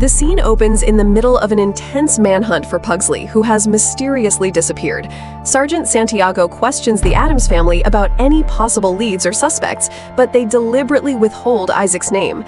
The scene opens in the middle of an intense manhunt for Pugsley, who has mysteriously disappeared. Sergeant Santiago questions the Addams family about any possible leads or suspects, but they deliberately withhold Isaac's name.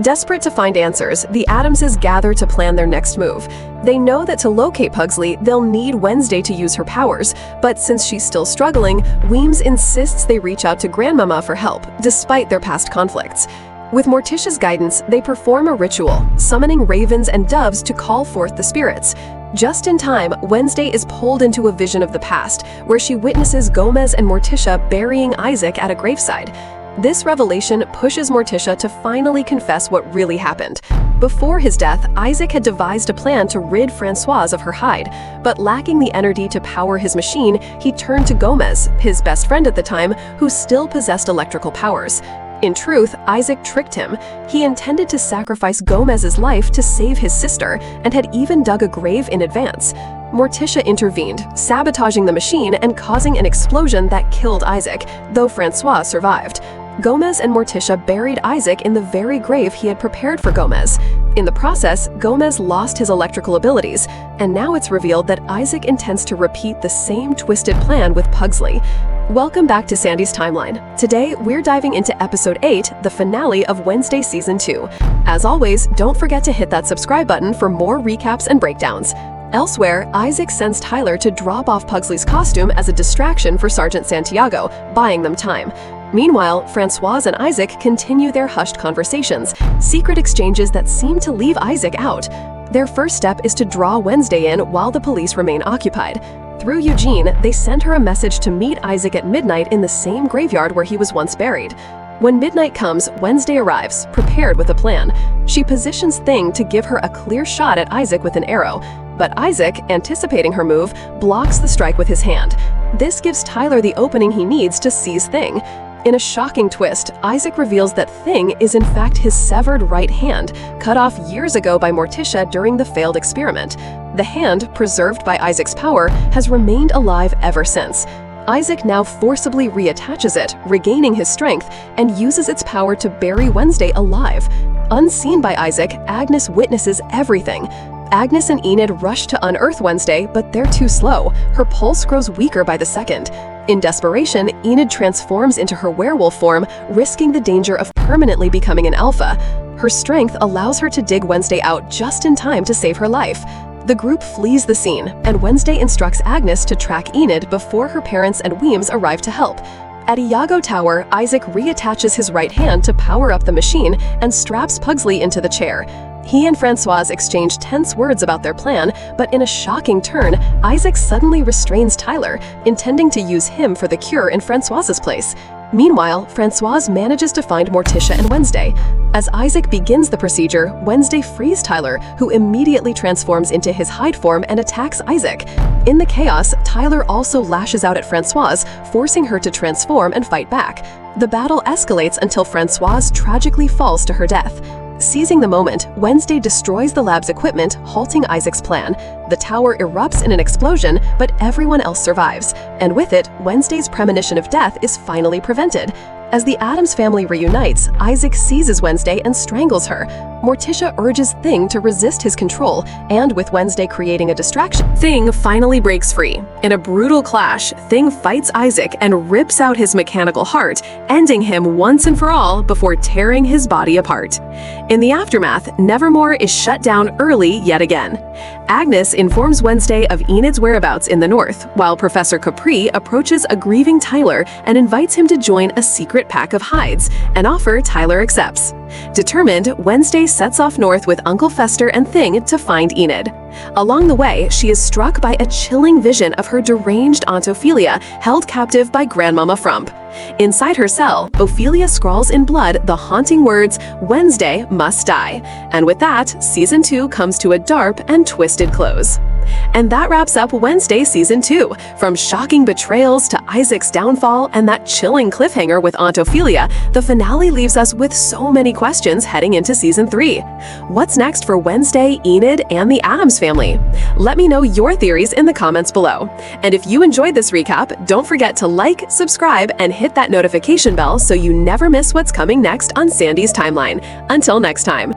Desperate to find answers, the Addamses gather to plan their next move. They know that to locate Pugsley, they'll need Wednesday to use her powers, but since she's still struggling, Weems insists they reach out to Grandmama for help, despite their past conflicts. With Morticia's guidance, they perform a ritual, summoning ravens and doves to call forth the spirits. Just in time, Wednesday is pulled into a vision of the past, where she witnesses Gomez and Morticia burying Isaac at a graveside. This revelation pushes Morticia to finally confess what really happened. Before his death, Isaac had devised a plan to rid Francoise of her hide, but lacking the energy to power his machine, he turned to Gomez, his best friend at the time, who still possessed electrical powers. In truth, Isaac tricked him. He intended to sacrifice Gomez's life to save his sister, and had even dug a grave in advance. Morticia intervened, sabotaging the machine and causing an explosion that killed Isaac, though Francois survived. Gomez and Morticia buried Isaac in the very grave he had prepared for Gomez. In the process, Gomez lost his electrical abilities, and now it's revealed that Isaac intends to repeat the same twisted plan with Pugsley. Welcome back to Sandy's Timeline. Today, we're diving into Episode 8, the finale of Wednesday Season 2. As always, don't forget to hit that subscribe button for more recaps and breakdowns. Elsewhere, Isaac sends Tyler to drop off Pugsley's costume as a distraction for Sergeant Santiago, buying them time. Meanwhile, Francoise and Isaac continue their hushed conversations, secret exchanges that seem to leave Isaac out. Their first step is to draw Wednesday in while the police remain occupied. Through Eugene, they send her a message to meet Isaac at midnight in the same graveyard where he was once buried. When midnight comes, Wednesday arrives, prepared with a plan. She positions Thing to give her a clear shot at Isaac with an arrow, but Isaac, anticipating her move, blocks the strike with his hand. This gives Tyler the opening he needs to seize Thing. In a shocking twist, Isaac reveals that Thing is in fact his severed right hand, cut off years ago by Morticia during the failed experiment. The hand, preserved by Isaac's power, has remained alive ever since. Isaac now forcibly reattaches it, regaining his strength, and uses its power to bury Wednesday alive. Unseen by Isaac, Agnes witnesses everything. Agnes and Enid rush to unearth Wednesday, but they're too slow. Her pulse grows weaker by the second. In desperation, Enid transforms into her werewolf form, risking the danger of permanently becoming an alpha. Her strength allows her to dig Wednesday out just in time to save her life. The group flees the scene, and Wednesday instructs Agnes to track Enid before her parents and Weems arrive to help. At Iago Tower, Isaac reattaches his right hand to power up the machine and straps Pugsley into the chair. He and Francoise exchange tense words about their plan, but in a shocking turn, Isaac suddenly restrains Tyler, intending to use him for the cure in Francoise's place. Meanwhile, Francoise manages to find Morticia and Wednesday. As Isaac begins the procedure, Wednesday frees Tyler, who immediately transforms into his hide form and attacks Isaac. In the chaos, Tyler also lashes out at Francoise, forcing her to transform and fight back. The battle escalates until Francoise tragically falls to her death. Seizing the moment, Wednesday destroys the lab's equipment, halting Isaac's plan. The tower erupts in an explosion, but everyone else survives, and with it, Wednesday's premonition of death is finally prevented. As the Addams family reunites, Isaac seizes Wednesday and strangles her. Morticia urges Thing to resist his control, and with Wednesday creating a distraction, Thing finally breaks free. In a brutal clash, Thing fights Isaac and rips out his mechanical heart, ending him once and for all before tearing his body apart. In the aftermath, Nevermore is shut down early yet again. Agnes informs Wednesday of Enid's whereabouts in the north, while Professor Capri approaches a grieving Tyler and invites him to join a secret pack of hides, an offer Tyler accepts. Determined, Wednesday sets off north with Uncle Fester and Thing to find Enid. Along the way, she is struck by a chilling vision of her deranged Aunt Ophelia, held captive by Grandmama Frump. Inside her cell, Ophelia scrawls in blood the haunting words, "Wednesday must die." And with that, Season 2 comes to a dark and twisted close. And that wraps up Wednesday Season 2. From shocking betrayals to Isaac's downfall and that chilling cliffhanger with Aunt Ophelia, the finale leaves us with so many questions heading into Season 3. What's next for Wednesday, Enid, and the Addams family? Let me know your theories in the comments below. And if you enjoyed this recap, don't forget to like, subscribe, and hit that notification bell so you never miss what's coming next on Sandy's Timeline. Until next time.